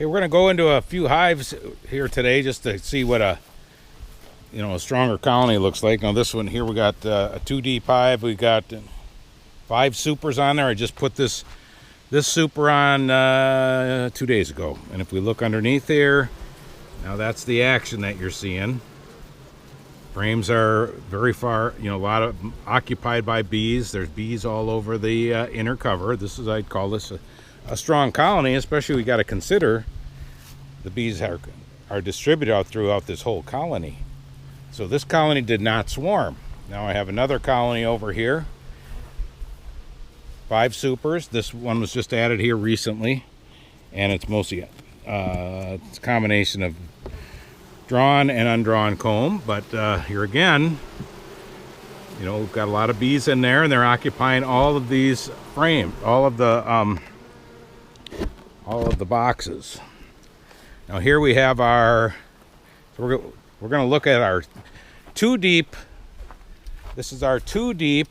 Okay, we're going to go into a few hives here today just to see what a stronger colony looks like. Now this one here, we got a 2 deep hive. We got 5 supers on there. I just put this super on 2 days ago. And if we look underneath here, now that's the action that you're seeing. Frames are very far, a lot of occupied by bees. There's bees all over the inner cover. I'd call this a strong colony, especially we got to consider the bees are distributed out throughout this whole colony. So this colony did not swarm. Now I have another colony over here. 5 supers. This one was just added here recently, and it's mostly it's a combination of drawn and undrawn comb. But here again, we've got a lot of bees in there, and they're occupying all of these frames, all of the boxes. Now here we have our. So we're going to look at our 2 deep. This is our 2 deep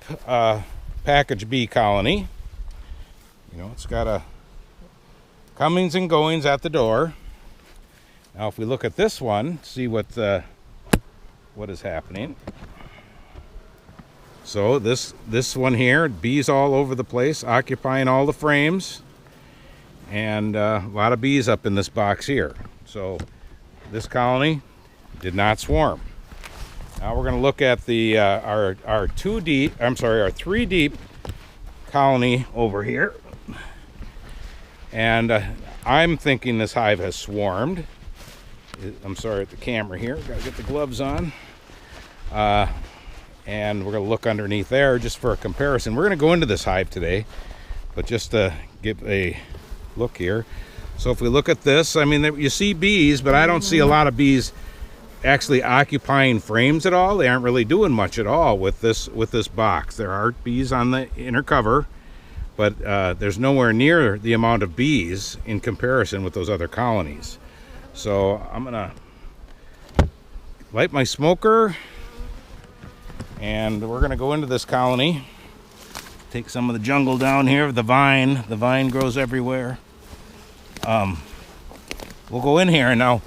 package bee colony. It's got a comings and goings at the door. Now if we look at this one, see what is happening. So this one here, bees all over the place, occupying all the frames, and a lot of bees up in this box here. So this colony did not swarm. Now we're going to look at the our 3 deep colony over here, and I'm thinking this hive has swarmed. I'm sorry at the camera here. Got to get the gloves on, and we're going to look underneath there just for a comparison. We're going to go into this hive today, but just to get a look here. So if we look at this, I mean, you see bees, but I don't see a lot of bees actually occupying frames at all. They aren't really doing much at all with this box. There are bees on the inner cover, but there's nowhere near the amount of bees in comparison with those other colonies. So I'm gonna light my smoker, and we're gonna go into this colony. Take some of the jungle down here. The vine grows everywhere. We'll go in here now.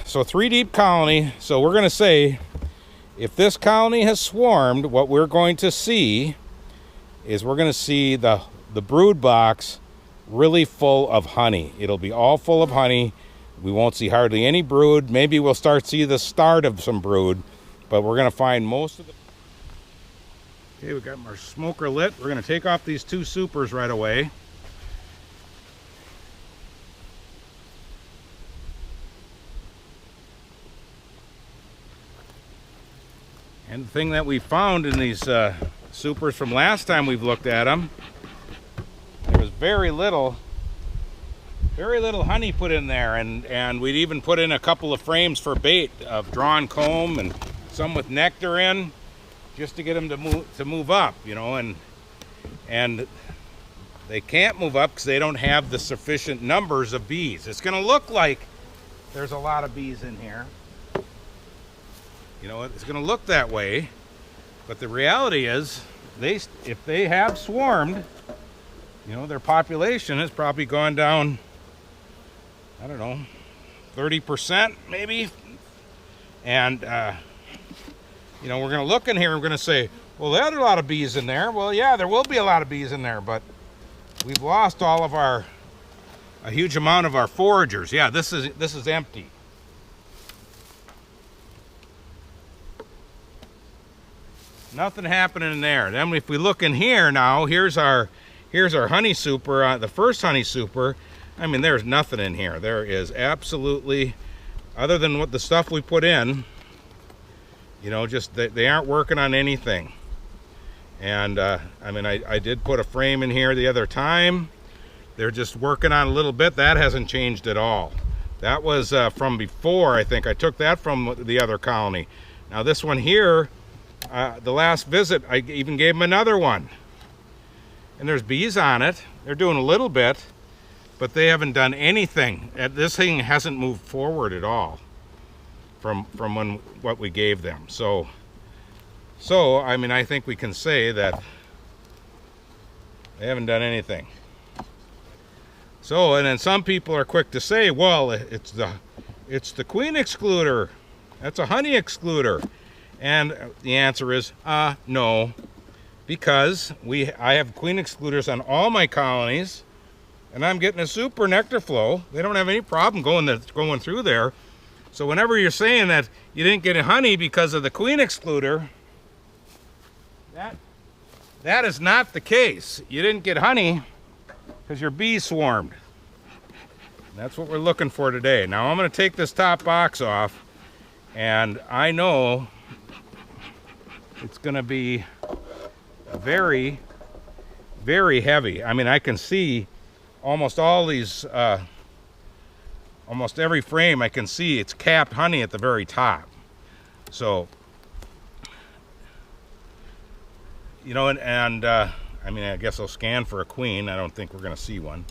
So 3 deep colony. So we're going to say, if this colony has swarmed, what we're going to see is we're going to see the brood box really full of honey. It'll be all full of honey. We won't see hardly any brood. Maybe we'll see the start of some brood, but we're going to find most of the. Okay, we got our smoker lit. We're going to take off these 2 supers right away. And the thing that we found in these supers from last time we've looked at them, there was very little honey put in there, and we'd even put in a couple of frames for bait of drawn comb and some with nectar in, just to get them to move up, and they can't move up because they don't have the sufficient numbers of bees. It's going to look like there's a lot of bees in here. It's going to look that way, but the reality is, if they have swarmed, their population has probably gone down, I don't know, 30% maybe. And we're going to look in here and we're going to say, well, there are a lot of bees in there. Well, yeah, there will be a lot of bees in there, but we've lost a huge amount of our foragers. Yeah, this is empty. Nothing happening in there. Then if we look in here now, here's our honey super, the first honey super. I mean, there's nothing in here. There is absolutely, other than what the stuff we put in, just they aren't working on anything. And I mean, I did put a frame in here the other time. They're just working on a little bit. That hasn't changed at all. That was from before, I think. I took that from the other colony. Now this one here, the last visit, I even gave them another one. And there's bees on it. They're doing a little bit, but they haven't done anything. This thing hasn't moved forward at all from what we gave them. So I mean, I think we can say that they haven't done anything. So, and then some people are quick to say, well, it's the queen excluder. That's a honey excluder. And the answer is, no. Because I have queen excluders on all my colonies, and I'm getting a super nectar flow. They don't have any problem going through there. So whenever you're saying that you didn't get honey because of the queen excluder, that is not the case. You didn't get honey because your bees swarmed. And that's what we're looking for today. Now I'm going to take this top box off, and I know it's going to be very, very heavy. I mean, I can see almost all these, almost every frame I can see it's capped honey at the very top. So, you know, and I mean, I guess I'll scan for a queen. I don't think we're going to see one.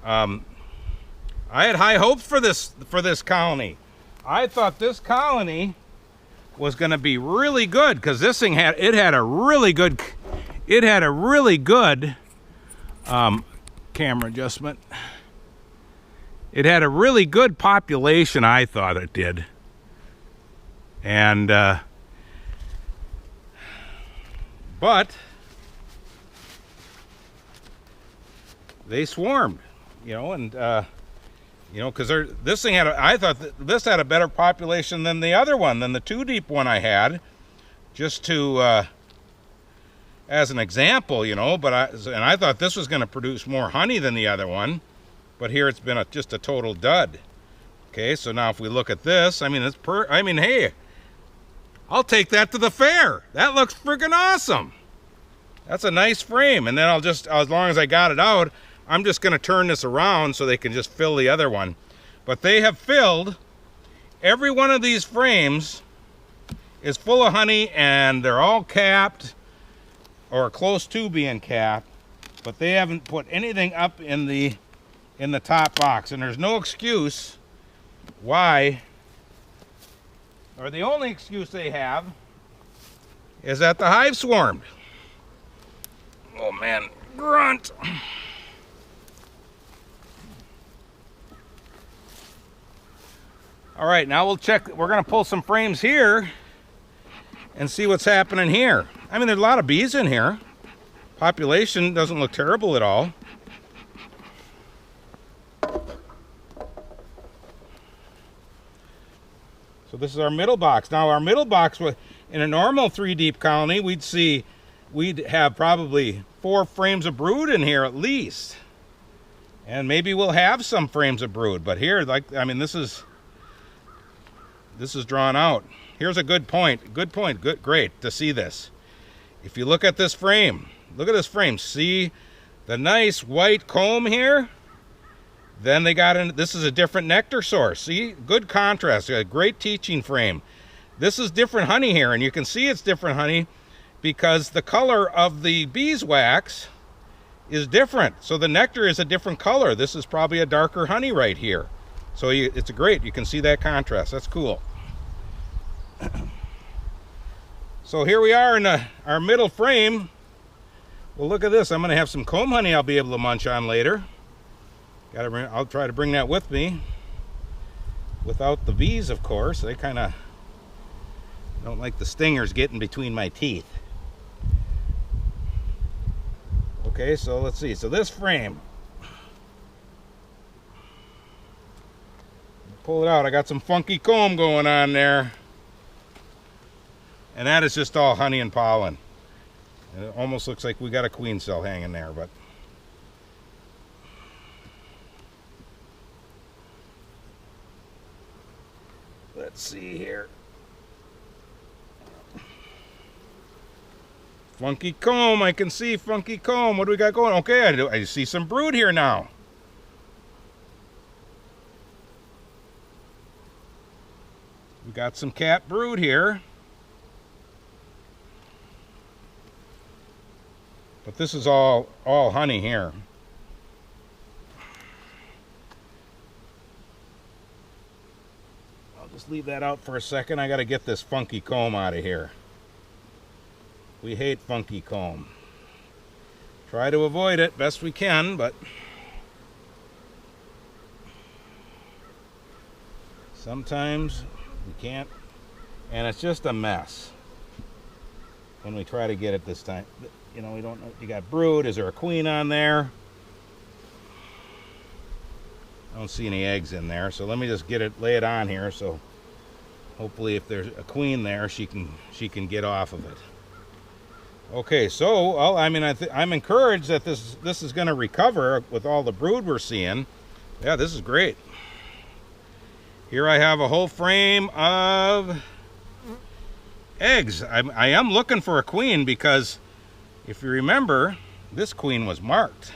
I had high hopes for this colony. I thought this colony was going to be really good because this thing had a really good camera adjustment. It had a really good population, I thought it did. And but they swarmed, you know, and you know, because this thing I thought this had a better population than the other one, than the 2-deep one I had, just to as an example, you know. But I thought this was going to produce more honey than the other one, but here it's been just a total dud. Okay, so now if we look at this, I mean, hey, I'll take that to the fair. That looks freaking awesome. That's a nice frame. And then as long as I got it out, I'm just going to turn this around so they can just fill the other one. But they have filled, every one of these frames is full of honey, and they're all capped or close to being capped, but they haven't put anything up in the top box. And there's no excuse why, or the only excuse they have is that the hive swarmed. Oh man, grunt. All right, now we'll check. We're going to pull some frames here and see what's happening here. I mean, there's a lot of bees in here. Population doesn't look terrible at all. So this is our middle box. Now our middle box, in a normal 3-deep colony, we'd have probably 4 frames of brood in here at least. And maybe we'll have some frames of brood, but here, like, I mean, this is drawn out. Here's a good point. Good point. Good, great to see this. If you look at this frame, look at this frame. See the nice white comb here? Then they got in. This is a different nectar source. See, good contrast. A great teaching frame. This is different honey here, and you can see it's different honey because the color of the beeswax is different. So the nectar is a different color. This is probably a darker honey right here. So it's great. You can see that contrast. That's cool. So here we are in our middle frame. Well, look at this. I'm going to have some comb honey I'll be able to munch on later. I'll try to bring that with me. Without the bees, of course. They kind of don't like the stingers getting between my teeth. Okay, so let's see. So this frame. Pull it out. I got some funky comb going on there. And that is just all honey and pollen. And it almost looks like we got a queen cell hanging there, but let's see here. Funky comb. I can see funky comb. What do we got going? Okay, I see some brood here now. We got some cat brood here. But this is all honey here. I'll just leave that out for a second. I got to get this funky comb out of here. We hate funky comb. Try to avoid it best we can, but Sometimes we can't, and it's just a mess when we try to get it this time. You know, we don't know. You got brood. Is there a queen on there? I don't see any eggs in there, so let me just lay it on here. So hopefully, if there's a queen there, she can get off of it. Okay, so well, I mean, I'm encouraged that this is going to recover with all the brood we're seeing. Yeah, this is great. Here I have a whole frame of eggs. I am looking for a queen because if you remember, this queen was marked.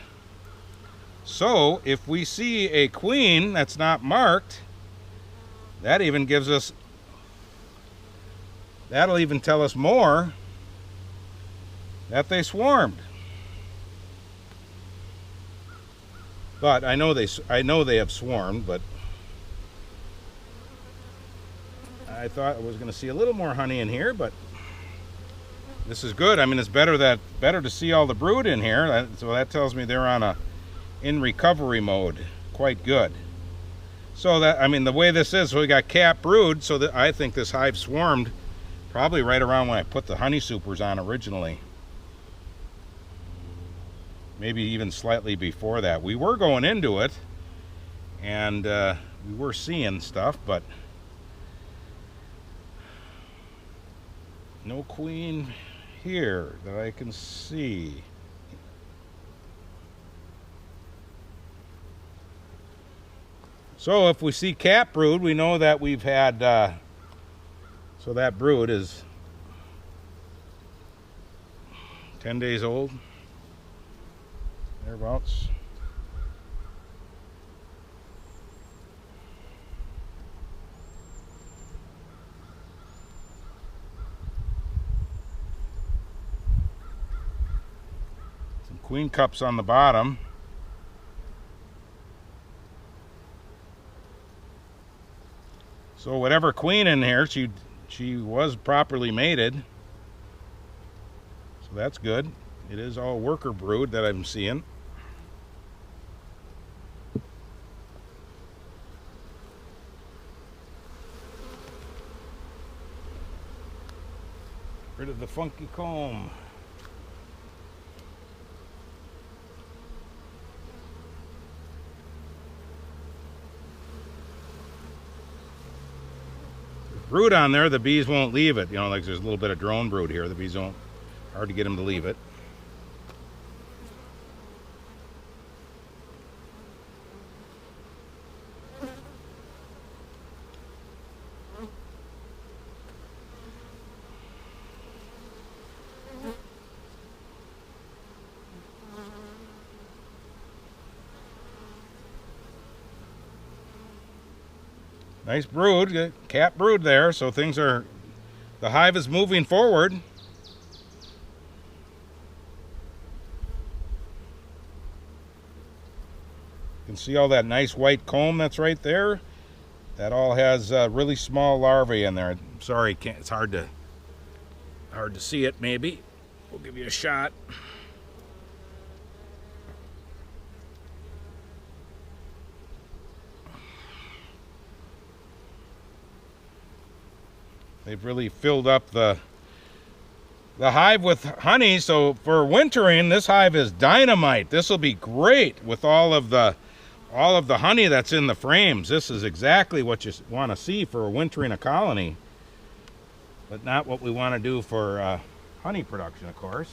So if we see a queen that's not marked, that'll even tell us more that they swarmed. But I know they have swarmed, but I thought I was going to see a little more honey in here, but this is good. I mean, it's better to see all the brood in here. So that tells me they're in recovery mode. Quite good. So that, I mean, the way this is, so we got cap brood, so that I think this hive swarmed probably right around when I put the honey supers on originally. Maybe even slightly before that. We were going into it, and we were seeing stuff, but no queen here that I can see. So if we see cap brood, we know that we've had, so that brood is 10 days old, thereabouts. Some queen cups on the bottom. So whatever queen in here, she was properly mated. So that's good. It is all worker brood that I'm seeing. Rid of the funky comb. Brood on there, the bees won't leave it. You know, like there's a little bit of drone brood here. The bees don't, hard to get them to leave it. Nice brood, cap brood there, so the hive is moving forward. You can see all that nice white comb that's right there. That all has really small larvae in there. I'm sorry, it's hard to see it maybe. We'll give you a shot. They've really filled up the hive with honey, so for wintering, this hive is dynamite. This will be great with all of the honey that's in the frames. This is exactly what you want to see for wintering a colony, but not what we want to do for honey production, of course.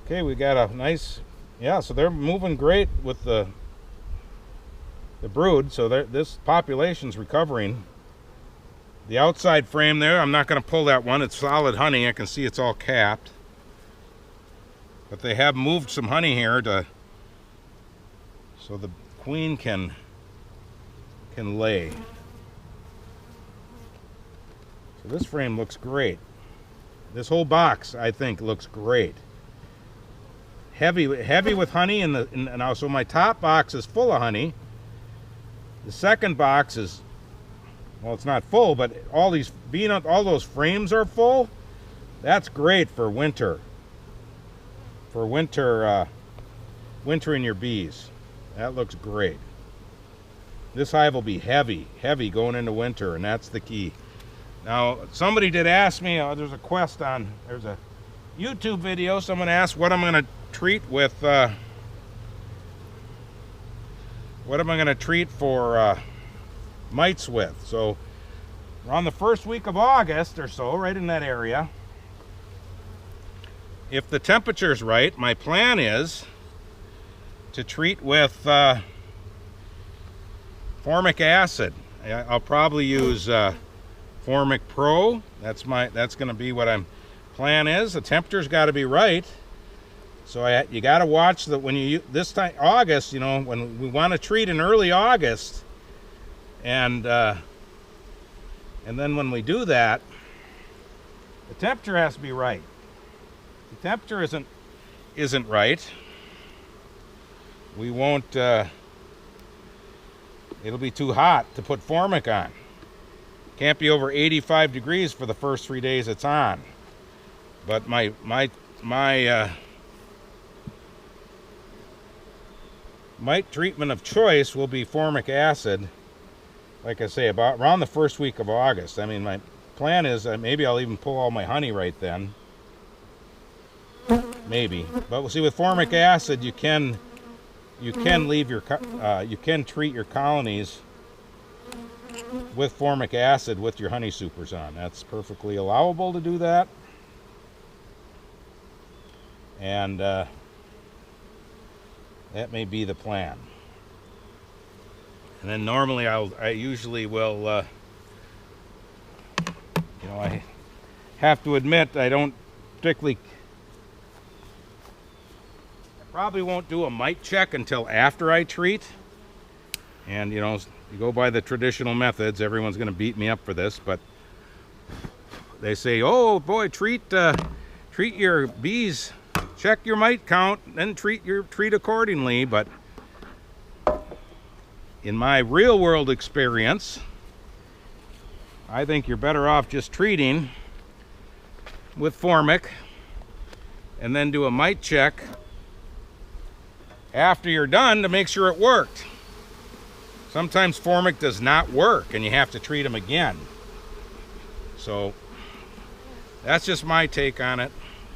Okay, we got a nice, yeah, so they're moving great with the brood, so this population's recovering. The outside frame there, I'm not going to pull that one. It's solid honey. I can see it's all capped. But they have moved some honey here so the queen can lay. So this frame looks great. This whole box, I think, looks great. Heavy with honey, and so my top box is full of honey. The second box is well, it's not full, but all those frames are full. That's great for winter. For winter, wintering your bees. That looks great. This hive will be heavy going into winter, and that's the key. Now, somebody did ask me, there's a YouTube video, someone asked what I'm going to treat with, what am I going to treat for mites with. So, around the first week of August or so, right in that area, if the temperature's right, my plan is to treat with formic acid. I'll probably use Formic Pro. That's going to be what I'm plan is. The temperature's got to be right. So you got to watch that when this time August, you know, when we want to treat in early August, and then when we do that, the temperature has to be right. If the temperature isn't right, we won't. It'll be too hot to put formic on. Can't be over 85 degrees for the first 3 days it's on. But my mite treatment of choice will be formic acid. Like I say, about around the first week of August. I mean, my plan is maybe I'll even pull all my honey right then. Maybe, but we'll see. With formic acid, you can leave your you can treat your colonies with formic acid with your honey supers on. That's perfectly allowable to do that. And that may be the plan. And then normally I usually will, you know, I have to admit I don't particularly, I probably won't do a mite check until after I treat. And you know, you go by the traditional methods, everyone's going to beat me up for this, but they say, oh boy, treat your bees, check your mite count, then treat accordingly. But in my real world experience, I think you're better off just treating with formic and then do a mite check after you're done to make sure it worked. Sometimes formic does not work and you have to treat them again. So that's just my take on it.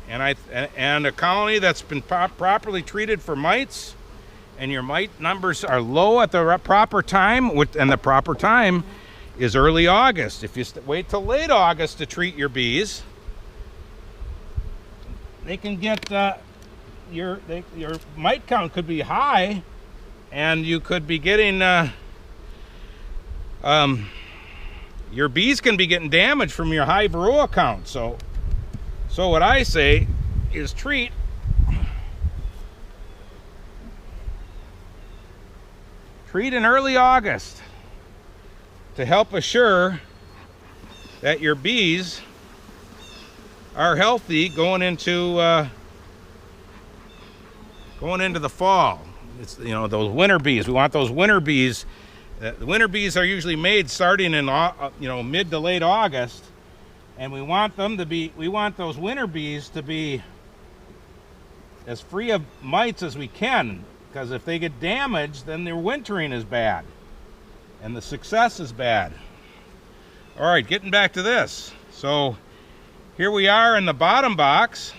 And a colony that's been properly treated for mites, and your mite numbers are low at the proper time, and the proper time is early August. If you wait till late August to treat your bees, they can get your mite count could be high, and you could be getting your bees can be getting damaged from your high varroa count. So what I say is treat in early August to help assure that your bees are healthy going into the fall. It's, you know, those winter bees. We want those winter bees. The winter bees are usually made starting in mid to late August, and we want those winter bees to be as free of mites as we can, because if they get damaged, then their wintering is bad and the success is bad. All right, getting back to this. So here we are in the bottom box.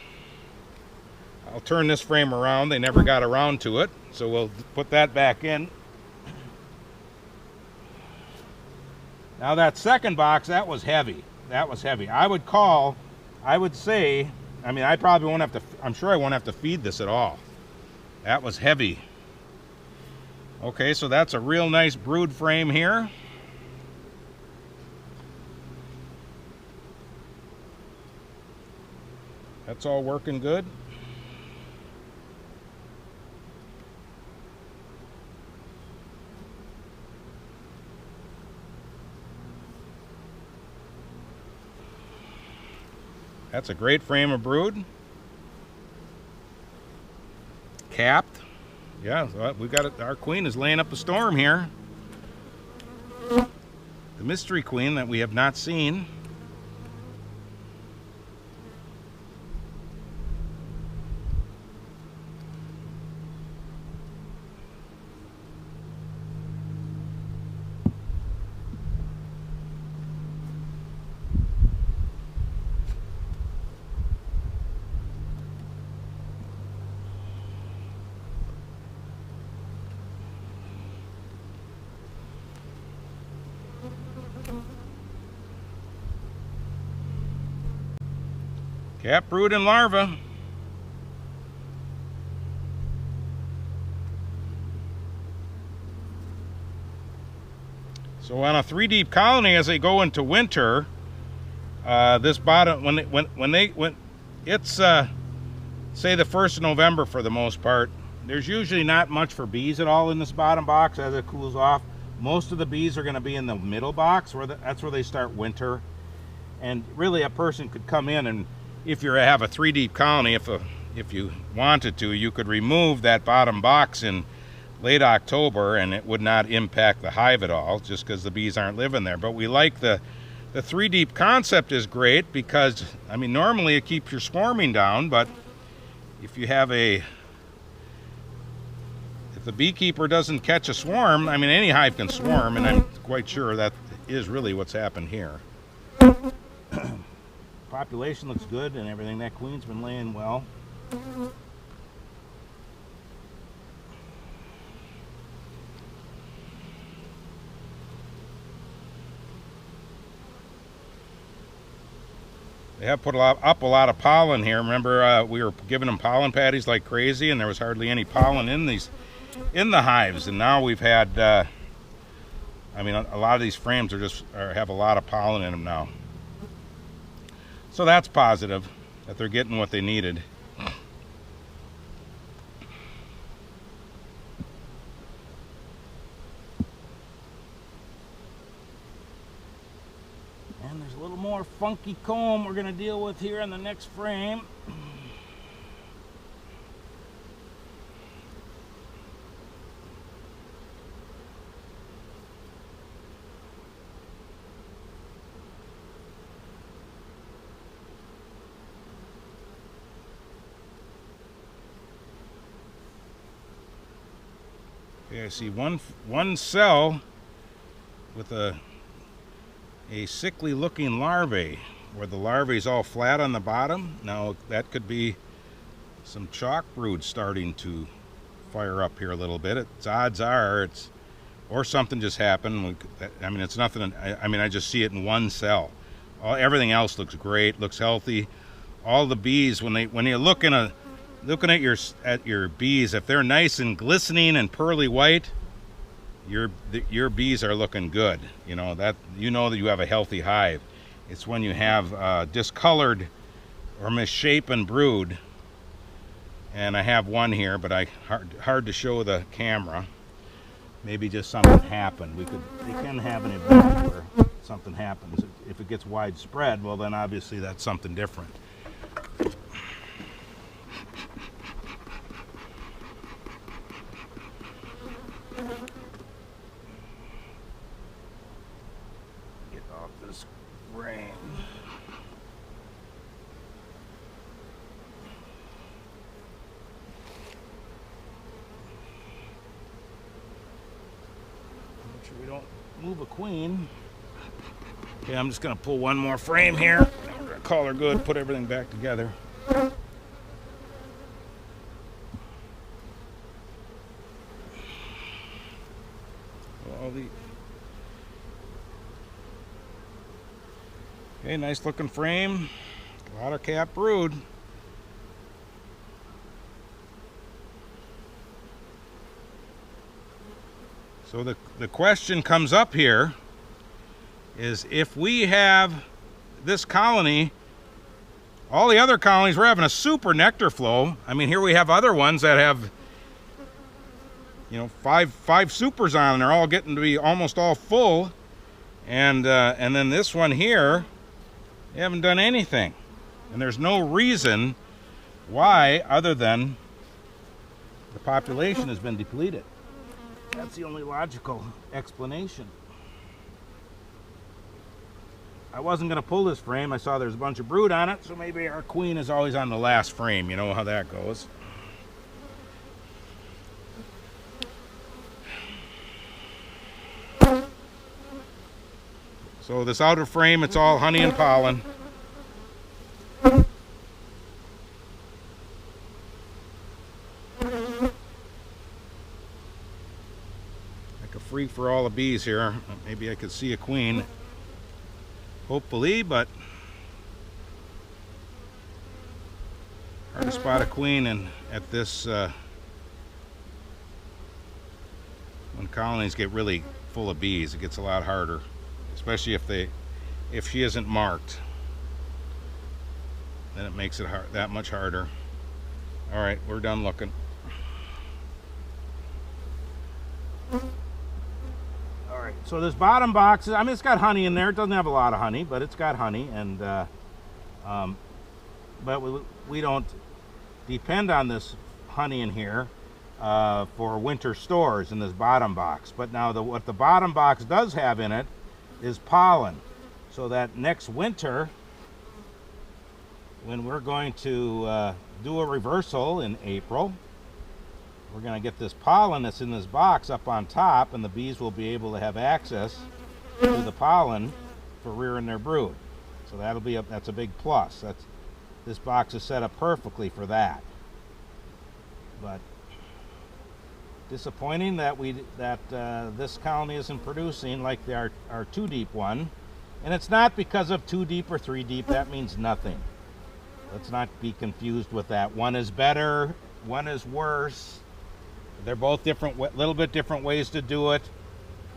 I'll turn this frame around. They never got around to it, so we'll put that back in. Now that second box, that was heavy. That was heavy. I would say, I mean, I probably won't have to, I'm sure I won't have to feed this at all. That was heavy. Okay, so that's a real nice brood frame here. That's all working good. That's a great frame of brood. Capped. Yeah, we got it. Our queen is laying up a storm here. At mystery queen that we have not seen. Cap brood and larva. So on a 3 deep colony, as they go into winter, this bottom when it's say the 1st of November for the most part, there's usually not much for bees at all in this bottom box as it cools off. Most of the bees are going to be in the middle box that's where they start winter. And really a person could come in, and if you have a 3 deep colony, if you wanted to, you could remove that bottom box in late October and it would not impact the hive at all, just because the bees aren't living there. But we like the 3 deep concept is great because, I mean, normally it keeps your swarming down, but if you have if the beekeeper doesn't catch a swarm, I mean, any hive can swarm, and I'm quite sure that is really what's happened here. Population looks good and everything. That queen's been laying well. They have put up a lot of pollen here. Remember, we were giving them pollen patties like crazy, and there was hardly any pollen in the hives. And now we've had, I mean, a lot of these frames have a lot of pollen in them now. So that's positive, that they're getting what they needed. And there's a little more funky comb we're going to deal with here in the next frame. Okay, I see one cell with a sickly looking larvae, where the larvae is all flat on the bottom. Now that could be some chalk brood starting to fire up here a little bit. Odds are or something just happened. I mean, it's nothing. I mean, I just see it in one cell. Everything else looks great, looks healthy. All the bees, when you're looking at your bees, if they're nice and glistening and pearly white, your bees are looking good. You know that you have a healthy hive. It's when you have discolored or misshapen brood. And I have one here, but hard to show the camera. Maybe just something happened. They can have an event where something happens. If it gets widespread, well then obviously that's something different. Get off this frame. Make sure we don't move a queen. Okay, I'm just going to pull one more frame here. We're going to call her good, put everything back together. Okay, nice looking frame. A lot of cap brood. So the question comes up here is, if we have this colony, all the other colonies, we're having a super nectar flow. I mean, here we have other ones that have, you know, five supers on, and they're all getting to be almost all full. And then this one here, they haven't done anything. And there's no reason why other than the population has been depleted. That's the only logical explanation. I wasn't going to pull this frame. I saw there's a bunch of brood on it, so maybe our queen is always on the last frame. You know how that goes. So this outer frame, it's all honey and pollen. Like a free for all of bees here. Maybe I could see a queen. Hopefully, but hard to spot a queen at this when colonies get really full of bees. It gets a lot harder, especially if she isn't marked. Then it makes it that much harder. All right, we're done looking. So this bottom box, I mean, it's got honey in there. It doesn't have a lot of honey, but it's got honey, and but we don't depend on this honey in here for winter stores in this bottom box. But now what the bottom box does have in it is pollen, so that next winter, when we're going to do a reversal in April, we're going to get this pollen that's in this box up on top, and the bees will be able to have access to the pollen for rearing their brood. So that's a big plus. This box is set up perfectly for that. But disappointing that this colony isn't producing like our 2 deep one, and it's not because of 2 deep or 3 deep. That means nothing. Let's not be confused with that. One is better, one is worse. They're both different, little bit different ways to do it.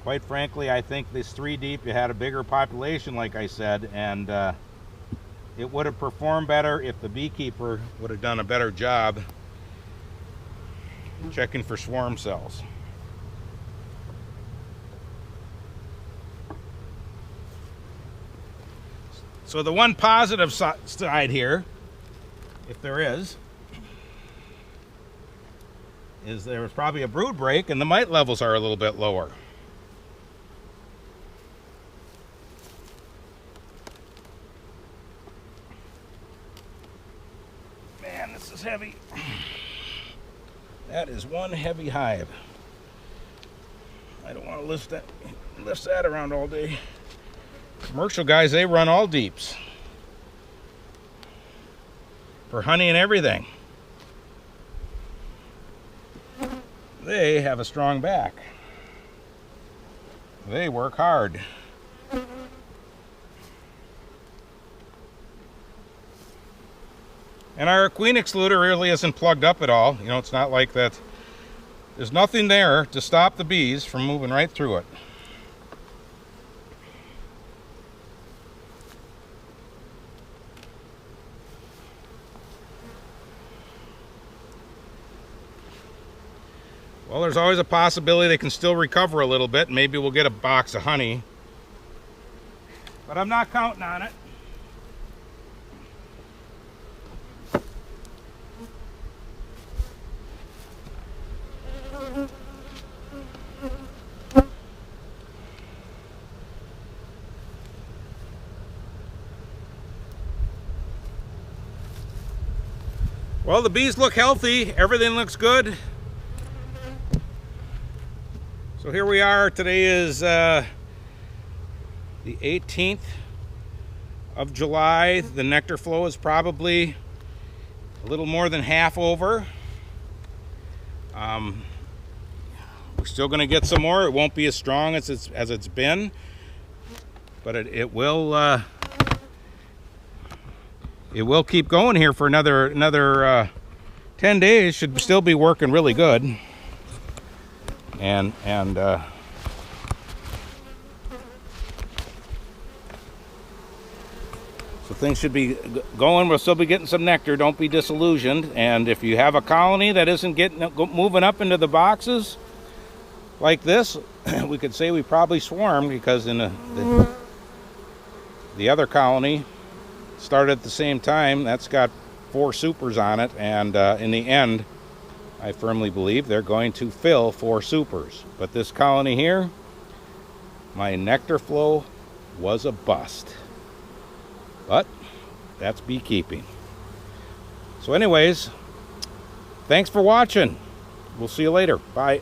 Quite frankly, I think this 3 deep, you had a bigger population, like I said, and it would have performed better if the beekeeper would have done a better job checking for swarm cells. So the one positive side here, if there is there was probably a brood break, and the mite levels are a little bit lower. Man, this is heavy. That is one heavy hive. I don't want to lift that around all day. Commercial guys, they run all deeps for honey and everything. They have a strong back. They work hard. And our queen excluder really isn't plugged up at all. You know, it's not like that. There's nothing there to stop the bees from moving right through it. Well, there's always a possibility they can still recover a little bit. Maybe we'll get a box of honey. But I'm not counting on it. Well, the bees look healthy. Everything looks good. So here we are. Today is the 18th of July. The nectar flow is probably a little more than half over. We're still going to get some more. It won't be as strong as it's been, but it will keep going here for another 10 days. Should still be working really good. And so things should be going. We'll still be getting some nectar. Don't be disillusioned. And if you have a colony that isn't moving up into the boxes like this, we could say we probably swarmed, because in the other colony started at the same time. That's got 4 supers on it, and in the end, I firmly believe they're going to fill 4 supers. But this colony here, my nectar flow was a bust. That's beekeeping. So anyways, thanks for watching. We'll see you later. Bye.